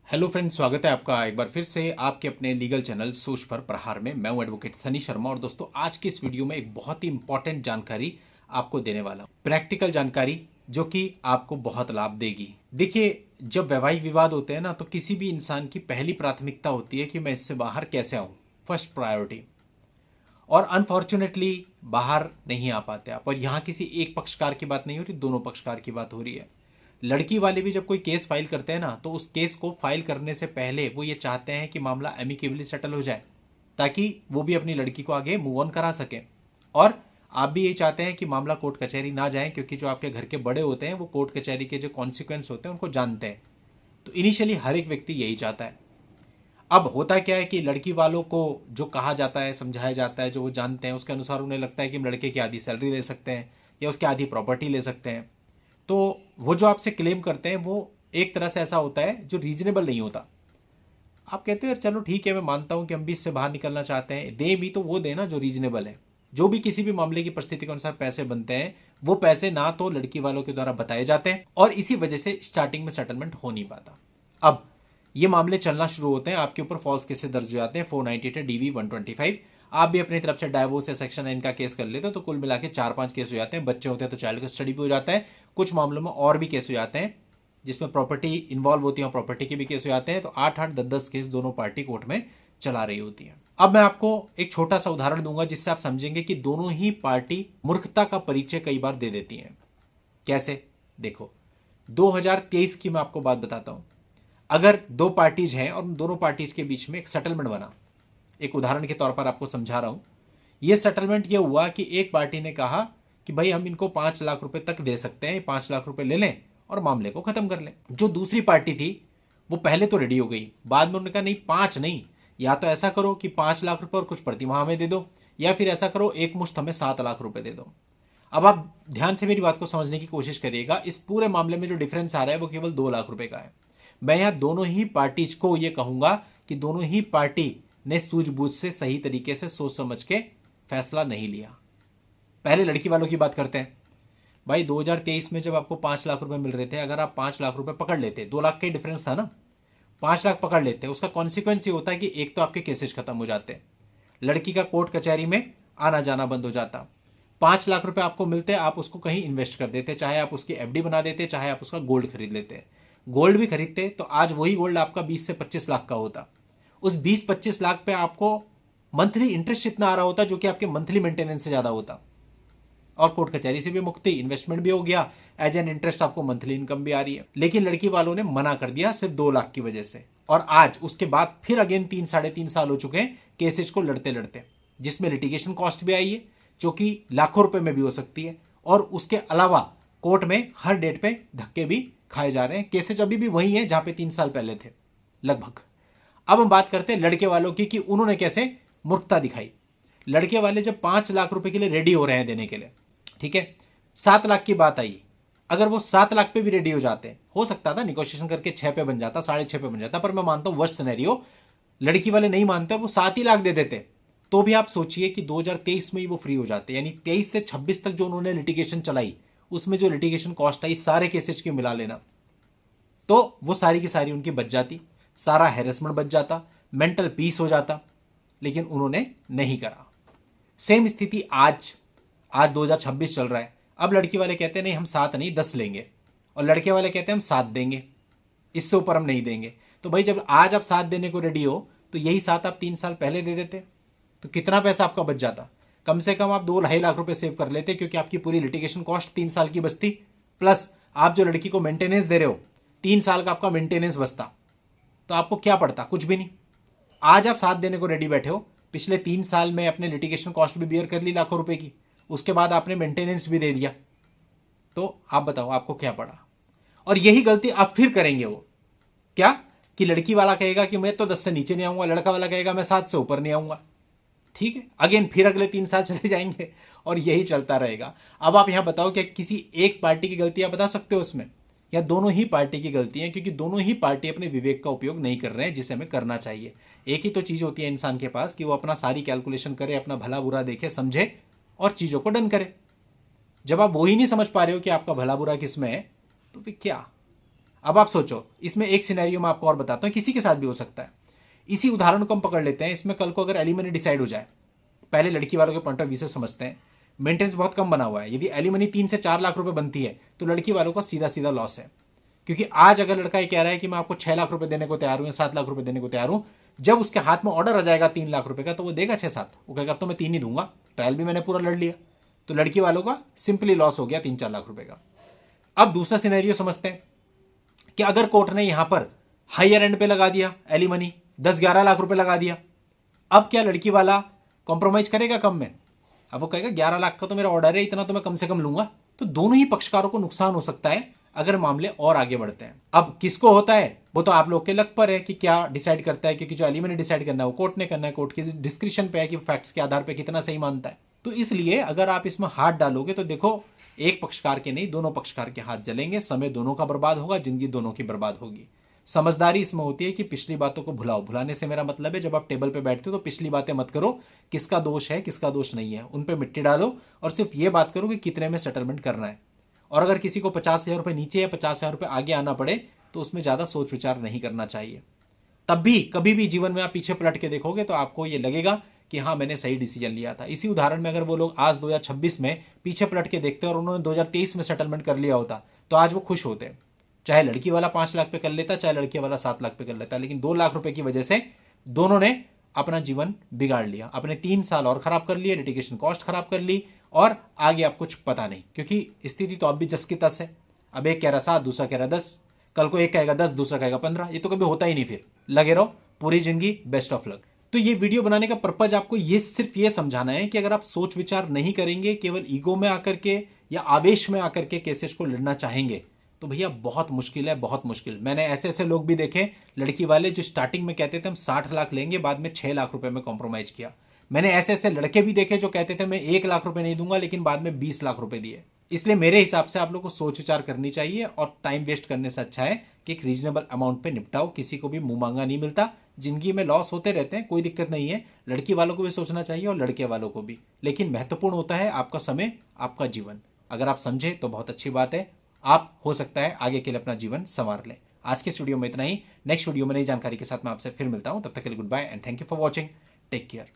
Hello friends, स्वागत है आपका एक बार फिर से आपके अपने लीगल चैनल सोच पर प्रहार में। मैं हूं एडवोकेट सनी शर्मा और दोस्तों आज की इस वीडियो में एक बहुत ही इंपॉर्टेंट जानकारी आपको देने वाला हूं, प्रैक्टिकल जानकारी जो कि आपको बहुत लाभ देगी। देखिए, जब वैवाहिक विवाद होते हैं ना, तो किसी भी इंसान की पहली प्राथमिकता होती है कि मैं इससे बाहर कैसे आऊं, फर्स्ट प्रायोरिटी। और अनफॉर्चुनेटली बाहर नहीं आ पाते आप। और यहाँ किसी एक पक्षकार की बात नहीं हो रही, दोनों पक्षकार की बात हो रही है। लड़की वाले भी जब कोई केस फाइल करते हैं ना, तो उस केस को फाइल करने से पहले वो ये चाहते हैं कि मामला एमिकेबली सेटल हो जाए, ताकि वो भी अपनी लड़की को आगे मूव ऑन करा सकें। और आप भी यही चाहते हैं कि मामला कोर्ट कचहरी ना जाए, क्योंकि जो आपके घर के बड़े होते हैं वो कोर्ट कचहरी के जो कॉन्सिक्वेंस होते हैं उनको जानते हैं। तो इनिशियली हर एक व्यक्ति यही चाहता है। अब होता क्या है कि लड़की वालों को जो कहा जाता है, समझाया जाता है, जो वो जानते हैं, उसके अनुसार उन्हें लगता है कि हम लड़के की आधी सैलरी ले सकते हैं या उसकी आधी प्रॉपर्टी ले सकते हैं। तो वो जो आपसे क्लेम करते हैं वो एक तरह से ऐसा होता है जो रीजनेबल नहीं होता। आप कहते हैं यार चलो ठीक है, मैं मानता हूं कि हम भी इससे बाहर निकलना चाहते हैं, दे भी तो वो देना जो रीजनेबल है। जो भी किसी भी मामले की परिस्थिति के अनुसार पैसे बनते हैं, वो पैसे ना तो लड़की वालों के द्वारा बताए जाते हैं और इसी वजह से स्टार्टिंग में सेटलमेंट हो नहीं पाता। अब ये मामले चलना शुरू होते हैं, आपके ऊपर फॉल्स केसेस दर्ज हो जाते हैं, 498 DV 125। आप भी अपनी तरफ से डाइवोर्स या सेक्शन 9 का केस कर लेते हो, तो कुल मिला के 4-5 केस हो जाते हैं। बच्चे होते हैं तो चाइल्ड कस्टडी भी हो जाता है। कुछ मामलों में और भी केस हो जाते हैं जिसमें प्रॉपर्टी इन्वॉल्व होती है, प्रॉपर्टी के भी केस हो जाते हैं। तो 8-8, 10-10 केस दोनों पार्टी कोर्ट में चला रही होती है। अब मैं आपको एक छोटा सा उदाहरण दूंगा जिससे आप समझेंगे कि दोनों ही पार्टी मूर्खता का परिचय कई बार दे देती हैं। कैसे? देखो, 2023 की मैं आपको बात बताता हूं। अगर दो पार्टीज हैं और उन दोनों पार्टीज के बीच में एक सेटलमेंट बना, एक उदाहरण के तौर पर आपको समझा रहा हूं। यह सेटलमेंट यह हुआ कि एक पार्टी ने कहा कि भाई हम इनको 5 लाख रुपए तक दे सकते हैं, 5 लाख रुपए ले लें और मामले को खत्म कर लें। जो दूसरी पार्टी थी वो पहले तो रेडी हो गई, बाद में उन्होंने कहा नहीं, 5 नहीं, या तो ऐसा करो कि 5 लाख रुपए और कुछ प्रतिमाह हमें दे दो, या फिर ऐसा करो एक मुश्त हमें 7 लाख रुपए दे दो। अब आप ध्यान से मेरी बात को समझने की कोशिश करिएगा। इस पूरे मामले में जो डिफरेंस आ रहा है वो केवल 2 लाख रुपए का है। मैं यहां दोनों ही पार्टीज को यह कहूंगा कि दोनों ही पार्टी ने सूझबूझ से, सही तरीके से, सोच समझ के फैसला नहीं लिया। पहले लड़की वालों की बात करते हैं। भाई 2023 में जब आपको 5 लाख रुपए मिल रहे थे, अगर आप 5 लाख रुपए पकड़ लेते, 2 लाख का ही डिफरेंस था ना, 5 लाख पकड़ लेते, उसका कॉन्सिक्वेंस ये होता है कि एक तो आपके केसेस खत्म हो जाते, लड़की का कोर्ट कचहरी में आना जाना बंद हो जाता। 5 लाख रुपए आपको मिलते, आप उसको कहीं इन्वेस्ट कर देते, चाहे आप उसकी FD बना देते, चाहे आप उसका गोल्ड खरीद लेते। गोल्ड भी खरीदते तो आज वही गोल्ड आपका 20 से 25 लाख का होता। उस 20-25 लाख पे आपको मंथली इंटरेस्ट इतना आ रहा होता जो कि आपके मंथली मेंटेनेंस से ज्यादा होता। और कोर्ट कचहरी से भी मुक्ति, इन्वेस्टमेंट भी हो गया, एज एन इंटरेस्ट आपको मंथली इनकम भी आ रही है। लेकिन लड़की वालों ने मना कर दिया सिर्फ 2 लाख की वजह से। और आज उसके बाद फिर अगेन 3-3.5 साल हो चुके हैं केसेज को लड़ते लड़ते, जिसमें लिटिगेशन कॉस्ट भी आई है जो कि लाखों रुपए में भी हो सकती है। और उसके अलावा कोर्ट में हर डेट पे धक्के भी खाए जा रहे हैं। केसेज अभी भी वही हैं जहां पे 3 साल पहले थे लगभग। अब हम बात करते हैं लड़के वालों की कि उन्होंने कैसे मूर्खता दिखाई। लड़के वाले जब 5 लाख रुपए के लिए रेडी हो रहे हैं देने के लिए, ठीक है, 7 लाख की बात आई, अगर वो 7 लाख पे भी रेडी हो जाते, हो सकता था निगोशिएशन करके 6 पे बन जाता, 6.5 पे बन जाता, पर मैं मानता हूं वर्स्ट सिनेरियो, लड़की वाले नहीं मानते, वो 7 ही लाख दे देते, तो भी आप सोचिए कि 2023 में ही वो फ्री हो जाते। यानी 23 से 26 तक जो उन्होंने लिटिगेशन चलाई, उसमें जो लिटिगेशन कॉस्ट आई सारे केसेज की मिला लेना, तो वो सारी की सारी उनकी बच जाती, सारा हैरेसमेंट बच जाता, मेंटल पीस हो जाता। लेकिन उन्होंने नहीं करा। सेम स्थिति आज 2026 चल रहा है। अब लड़की वाले कहते हैं नहीं, हम 7 नहीं 10 लेंगे, और लड़के वाले कहते हैं हम 7 देंगे, इससे ऊपर हम नहीं देंगे। तो भाई जब आज आप 7 देने को रेडी हो, तो यही 7 आप 3 साल पहले दे देते, तो कितना पैसा आपका बच जाता। कम से कम आप 2-2.5 लाख रुपए सेव कर लेते, क्योंकि आपकी पूरी लिटिगेशन कॉस्ट 3 साल की बचती, प्लस आप जो लड़की को मेंटेनेंस दे रहे हो 3 साल का आपका मेंटेनेंस बचता। तो आपको क्या पड़ता? कुछ भी नहीं। आज आप 7 देने को रेडी बैठे हो, पिछले 3 साल में अपने लिटिगेशन कॉस्ट भी बियर कर ली लाखों रुपए की, उसके बाद आपने मेंटेनेंस भी दे दिया, तो आप बताओ आपको क्या पड़ा। और यही गलती आप फिर करेंगे। वो क्या कि लड़की वाला कहेगा कि मैं तो 10 से नीचे नहीं आऊंगा, लड़का वाला कहेगा मैं 7 से ऊपर नहीं आऊंगा, ठीक है, अगेन फिर अगले 3 साल चले जाएंगे और यही चलता रहेगा। अब आप यहां बताओ कि किसी एक पार्टी की गलती आप बता सकते हो उसमें, या दोनों ही पार्टी की गलती है? क्योंकि दोनों ही पार्टी अपने विवेक का उपयोग नहीं कर रहे हैं, जिसे हमें करना चाहिए। एक ही तो चीज होती है इंसान के पास कि वो अपना सारी कैलकुलेशन करे, अपना भला बुरा देखे, समझे और चीजों को डन करे। जब आप वो ही नहीं समझ पा रहे हो कि आपका भला बुरा किस में है, तो फिर क्या? अब आप सोचो, इसमें एक सिनेरियो मैं आपको और बताता हूँ, किसी के साथ भी हो सकता है। इसी उदाहरण को हम पकड़ लेते हैं। इसमें कल को अगर एलिमनी डिसाइड हो जाए, पहले लड़की वालों के पॉइंट ऑफ व्यू से समझते हैं। मेंटेनेंस बहुत कम बना हुआ है। यदि एलिमनी 3 से 4 लाख रुपए बनती है तो लड़की वालों का सीधा सीधा लॉस है। क्योंकि आज अगर लड़का ये कह रहा है कि मैं आपको 6 लाख रुपए देने को तैयार हूं या 7 लाख रुपए देने को तैयार हूं, जब उसके हाथ में ऑर्डर आ जाएगा 3 लाख रुपए का तो वो देगा 6-7। वो कहेगा तो मैं 3 ही दूंगा, ट्रायल भी मैंने पूरा लड़ लिया। तो लड़की वालों का सिंपली लॉस हो गया 3-4 लाख रुपए का। अब दूसरा सिनेरियो समझते हैं कि अगर कोर्ट ने यहां पर हायर एंड पे लगा दिया, एलिमनी 10-11 लाख रुपए लगा दिया, अब क्या लड़की वाला कॉम्प्रोमाइज करेगा कम में? अब वो कहेगा 11 लाख का तो मेरा ऑर्डर है, इतना तो मैं कम से कम लूंगा। तो दोनों ही पक्षकारों को नुकसान हो सकता है अगर मामले और आगे बढ़ते हैं। अब किसको होता है वो तो आप लोग के लक पर है कि क्या डिसाइड करता है, क्योंकि जो एलिमनी डिसाइड करना है वो कोर्ट ने करना है। कोर्ट की डिस्क्रिप्शन पे है कि फैक्ट्स के आधार पर कितना सही मानता है। तो इसलिए अगर आप इसमें हाथ डालोगे तो देखो, एक पक्षकार के नहीं, दोनों पक्षकार के हाथ जलेंगे, समय दोनों का बर्बाद होगा, जिंदगी दोनों की बर्बाद होगी। समझदारी इसमें होती है कि पिछली बातों को भुलाओ। भुलाने से मेरा मतलब है जब आप टेबल पे बैठते हो तो पिछली बातें मत करो, किसका दोष है किसका दोष नहीं है, उन पे मिट्टी डालो और सिर्फ ये बात करो कि कितने में सेटलमेंट करना है। और अगर किसी को 50,000 रुपये नीचे या 50,000 रुपये आगे आना पड़े तो उसमें ज़्यादा सोच विचार नहीं करना चाहिए। तब भी कभी भी जीवन में आप पीछे पलट के देखोगे तो आपको ये लगेगा कि हाँ मैंने सही डिसीजन लिया था। इसी उदाहरण में अगर वो लोग आज 2026 में पीछे पलट के देखते और उन्होंने 2023 में सेटलमेंट कर लिया होता तो आज वो खुश होते। चाहे लड़की वाला 5 लाख पे कर लेता, चाहे लड़की वाला 7 लाख पे कर लेता, लेकिन 2 लाख रुपए की वजह से दोनों ने अपना जीवन बिगाड़ लिया। अपने 3 साल और खराब कर लिए, लिटिगेशन कॉस्ट खराब कर ली और आगे आप कुछ पता नहीं, क्योंकि स्थिति तो अब भी जस की तस है। अब एक कह रहा 7, दूसरा कह रहा 10, कल को एक कहेगा 10, दूसरा कहेगा 15। ये तो कभी होता ही नहीं। फिर लगे रहो पूरी जिंदगी, बेस्ट ऑफ लक। तो ये वीडियो बनाने का पर्पज आपको ये सिर्फ ये समझाना है कि अगर आप सोच विचार नहीं करेंगे, केवल ईगो में आकर के या आवेश में आकर के केसेस को लड़ना चाहेंगे तो भैया बहुत मुश्किल है, बहुत मुश्किल। मैंने ऐसे ऐसे लोग भी देखे, लड़की वाले जो स्टार्टिंग में कहते थे हम 60 लाख लेंगे, बाद में 6 लाख रुपए में कॉम्प्रोमाइज किया। मैंने ऐसे ऐसे लड़के भी देखे जो कहते थे मैं 1 लाख रुपए नहीं दूंगा, लेकिन बाद में 20 लाख रुपए दिए। इसलिए मेरे हिसाब से आप लोग को सोच विचार करनी चाहिए और टाइम वेस्ट करने से अच्छा है कि एक रीजनेबल अमाउंट पे निपटाओ। किसी को भी मुंह मांगा नहीं मिलता, जिंदगी में लॉस होते रहते हैं, कोई दिक्कत नहीं है। लड़की वालों को भी सोचना चाहिए और लड़के वालों को भी, लेकिन महत्वपूर्ण होता है आपका समय, आपका जीवन। अगर आप समझे तो बहुत अच्छी बात है, आप हो सकता है आगे के लिए अपना जीवन संवार लें। आज के इस वीडियो में इतना ही। नेक्स्ट वीडियो में नई जानकारी के साथ मैं आपसे फिर मिलता हूं। तब तक के लिए good bye and thank you for watching. Take care.